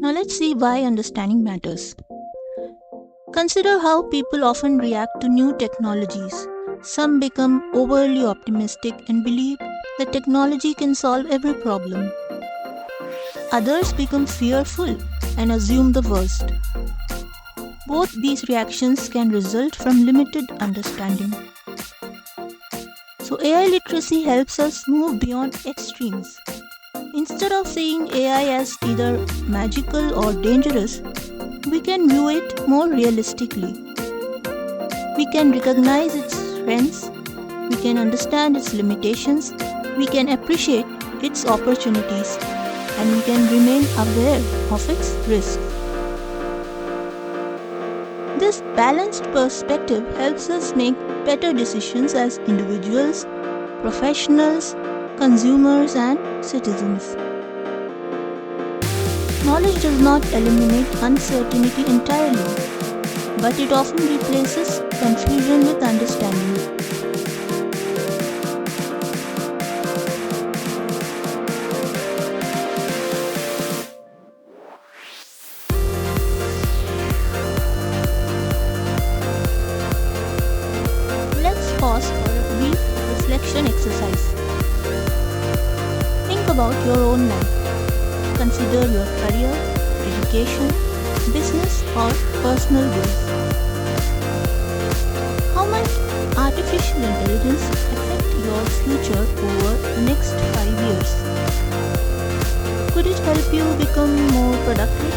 Now let's see why understanding matters. Consider how people often react to new technologies. Some become overly optimistic and believe that technology can solve every problem. Others become fearful and assume the worst. Both these reactions can result from limited understanding. So, AI literacy helps us move beyond extremes. Instead of seeing AI as either magical or dangerous, we can view it more realistically. We can recognize its strengths, we can understand its limitations, we can appreciate its opportunities, and we can remain aware of its risks. This balanced perspective helps us make better decisions as individuals, professionals, consumers, and citizens. Knowledge does not eliminate uncertainty entirely, but it often replaces confusion with understanding. Let's pause for a brief reflection exercise. Think about your own life. Consider your career, education, business, or personal goals. How might artificial intelligence affect your future over the next 5 years? Could it help you become more productive?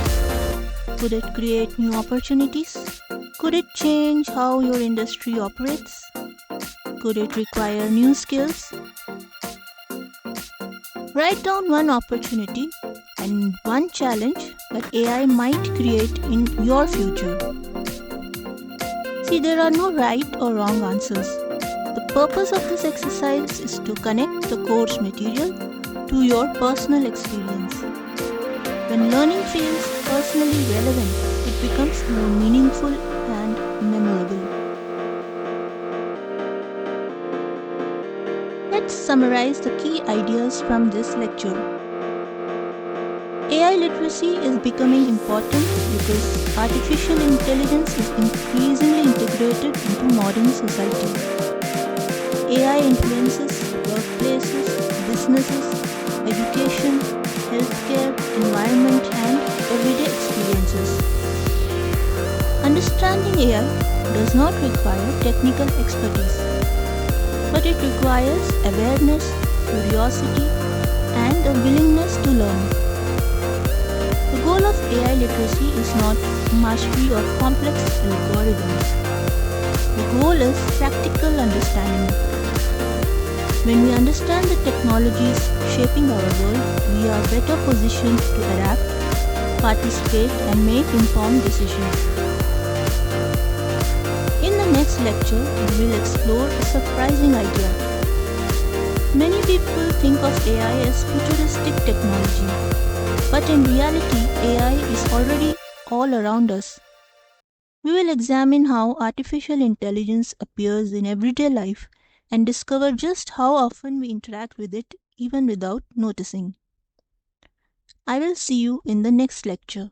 Could it create new opportunities? Could it change how your industry operates? Could it require new skills? Write down one opportunity and one challenge that AI might create in your future. See, there are no right or wrong answers. The purpose of this exercise is to connect the course material to your personal experience. When learning feels personally relevant, it becomes more meaningful and memorable. Let's summarize the key ideas from this lecture. AI literacy is becoming important because artificial intelligence is increasingly integrated into modern society. AI influences workplaces, businesses, education, healthcare, environment, and everyday experiences. Understanding AI does not require technical expertise, but it requires awareness, curiosity, and a willingness to learn. The goal of AI literacy is not mastery of complex algorithms. The goal is practical understanding. When we understand the technologies shaping our world, we are better positioned to adapt, participate, and make informed decisions. In the next lecture, we will explore a surprising idea. Many people think of AI as futuristic technology. But in reality, AI is already all around us. We will examine how artificial intelligence appears in everyday life and discover just how often we interact with it even without noticing. I will see you in the next lecture.